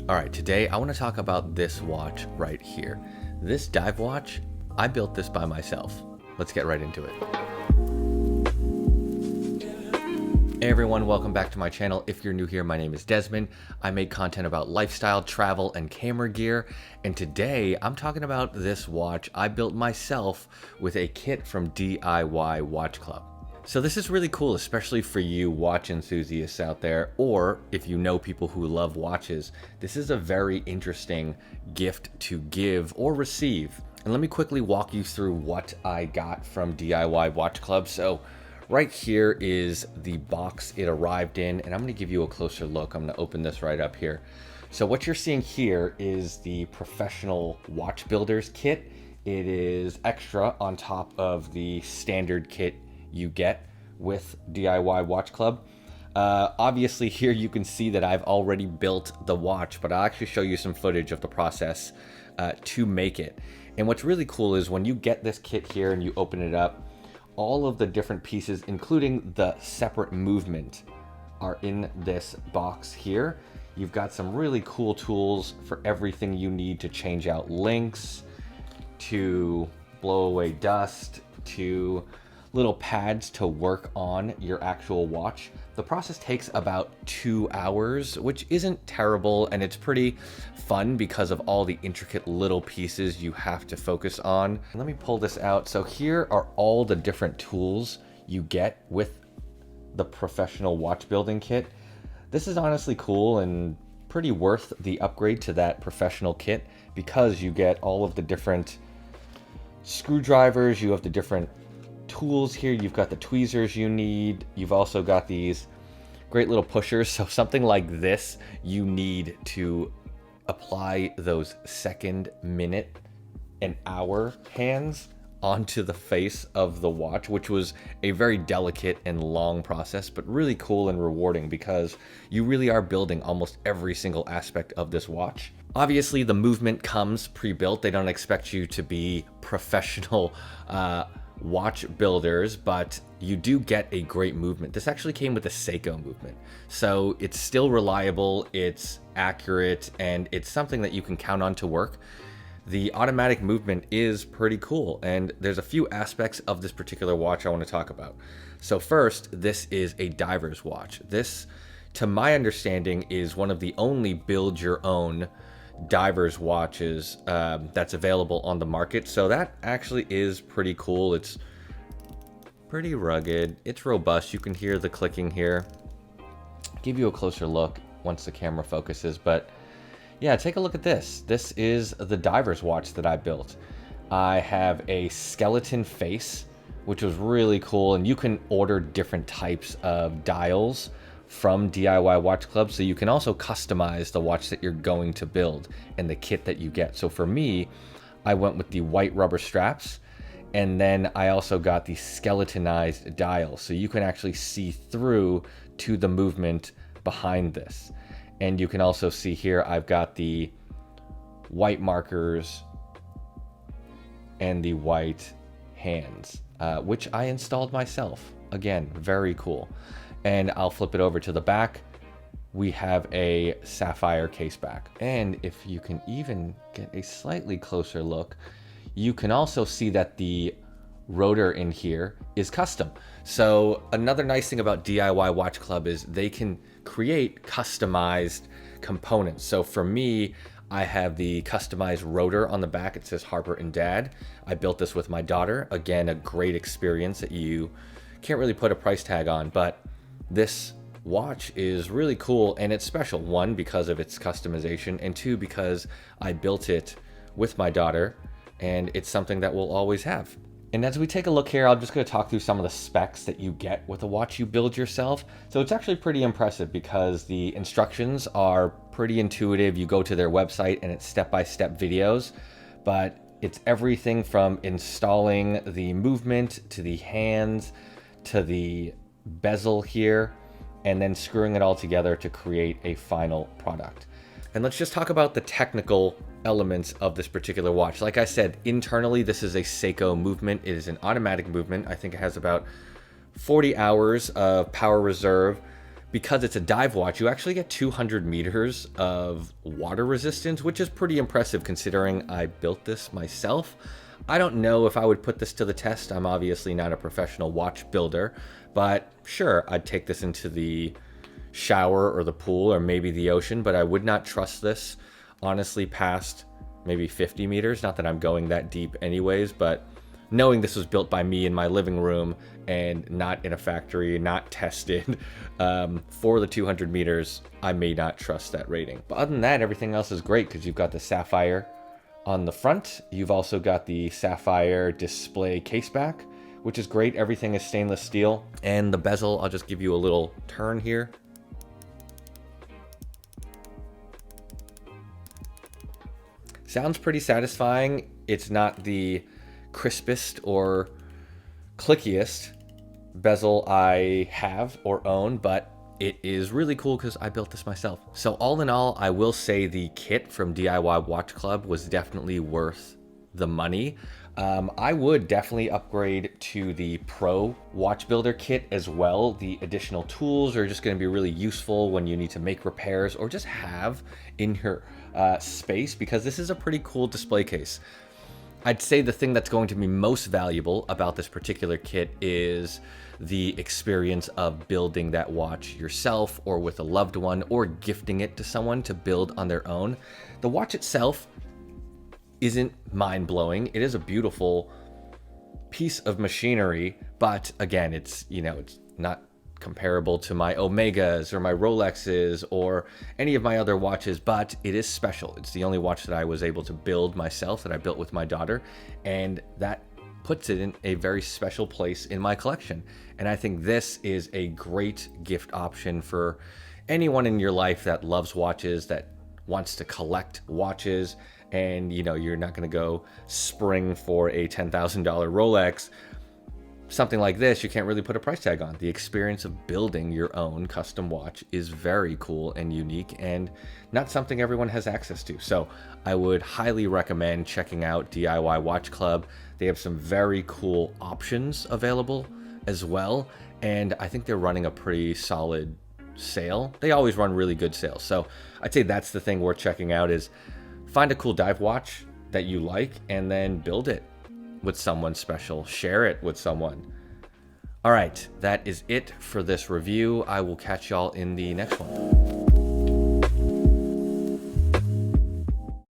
All right, today I want to talk about this watch right here. This dive watch, I built this by myself. Let's get right into it. Hey everyone, welcome back to my channel. If you're new here, my name is Desmond. I make content about lifestyle, travel, and camera gear. And today I'm talking about this watch I built myself with a kit from DIY Watch Club. So this is really cool, especially for you watch enthusiasts out there, or if you know people who love watches. This is a very interesting gift to give or receive. And let me quickly walk you through what I got from DIY Watch Club. So right here is the box it arrived in, and I'm going to give you a closer look. I'm going to open this right up here. So what you're seeing here is the professional watch builders kit. It is extra on top of the standard kit you get with DIY Watch Club. Obviously here you can see that I've already built the watch, but I'll actually show you some footage of the process to make it. And what's really cool is when you get this kit here and you open it up, all of the different pieces, including the separate movement, are in this box here. You've got some really cool tools for everything you need to change out links, to blow away dust, to little pads to work on your actual watch. The process takes about 2 hours, which isn't terrible, and it's pretty fun because of all the intricate little pieces you have to focus on. Let me pull this out. So here are all the different tools you get with the professional watch building kit. This is honestly cool and pretty worth the upgrade to that professional kit because you get all of the different screwdrivers, you have the different tools here, you've got the tweezers you need, you've also got these great little pushers. So something like this you need to apply those second, minute, and hour hands onto the face of the watch, which was a very delicate and long process, but really cool and rewarding because you really are building almost every single aspect of this watch. Obviously the movement comes pre-built. They don't expect you to be professional watch builders, but you do get a great movement. This actually came with a Seiko movement, so it's still reliable, it's accurate, and it's something that you can count on to work. The automatic movement is pretty cool, and there's a few aspects of this particular watch I want to talk about. So first, this is a diver's watch. This, to my understanding, is one of the only build your own divers watches that's available on the market. So that actually is pretty cool. It's pretty rugged, it's robust. You can hear the clicking here. Give you a closer look once the camera focuses, but yeah, take a look at this. This is the diver's watch that I built. I have a skeleton face, which was really cool, and you can order different types of dials from DIY Watch Club, so you can also customize the watch that you're going to build and the kit that you get. So for me, I went with the white rubber straps, and then I also got the skeletonized dial, so you can actually see through to the movement behind this. And you can also see here I've got the white markers and the white hands, which I installed myself. Again, very cool. And I'll flip it over to the back. We have a sapphire case back. And if you can even get a slightly closer look, you can also see that the rotor in here is custom. So another nice thing about DIY Watch Club is they can create customized components. So for me, I have the customized rotor on the back. It says Harper and Dad. I built this with my daughter. Again, a great experience that you can't really put a price tag on, but this watch is really cool and it's special. One, because of its customization, and two, because I built it with my daughter and it's something that we'll always have. And as we take a look here, I'm just going to talk through some of the specs that you get with a watch you build yourself. So it's actually pretty impressive because the instructions are pretty intuitive. You go to their website and it's step-by-step videos, but it's everything from installing the movement to the hands to the bezel here, and then screwing it all together to create a final product. And let's just talk about the technical elements of this particular watch. Like I said, internally, this is a Seiko movement. It is an automatic movement. I think it has about 40 hours of power reserve, because it's a dive watch, you actually get 200 meters of water resistance, which is pretty impressive considering I built this myself. I don't know if I would put this to the test. I'm obviously not a professional watch builder, but sure, I'd take this into the shower or the pool or maybe the ocean, but I would not trust this honestly past maybe 50 meters. Not that I'm going that deep anyways, but knowing this was built by me in my living room and not in a factory, not tested for the 200 meters, I may not trust that rating. But other than that, everything else is great because you've got the sapphire on the front. You've also got the sapphire display case back, which is great. Everything is stainless steel. And the bezel, I'll just give you a little turn here. Sounds pretty satisfying. It's not the crispest or clickiest bezel I have or own, but it is really cool because I built this myself. So all in all, I will say the kit from DIY Watch Club was definitely worth the money. I would definitely upgrade to the Pro Watch Builder kit as well. The additional tools are just going to be really useful when you need to make repairs or just have in your space, because this is a pretty cool display case. I'd say the thing that's going to be most valuable about this particular kit is the experience of building that watch yourself or with a loved one, or gifting it to someone to build on their own. The watch itself isn't mind-blowing. It is a beautiful piece of machinery, but again, it's not comparable to my Omegas or my Rolexes or any of my other watches, but it is special. It's the only watch that I was able to build myself, that I built with my daughter, and that puts it in a very special place in my collection. And I think this is a great gift option for anyone in your life that loves watches, that wants to collect watches, and you're not going to go spring for a $10,000 Rolex. Something like this, you can't really put a price tag on. The experience of building your own custom watch is very cool and unique, and not something everyone has access to. So I would highly recommend checking out DIY Watch Club. They have some very cool options available as well, and I think they're running a pretty solid sale. They always run really good sales. So I'd say that's the thing worth checking out, is find a cool dive watch that you like and then build it with someone special. Share it with someone. All right, that is it for this review. I will catch y'all in the next one.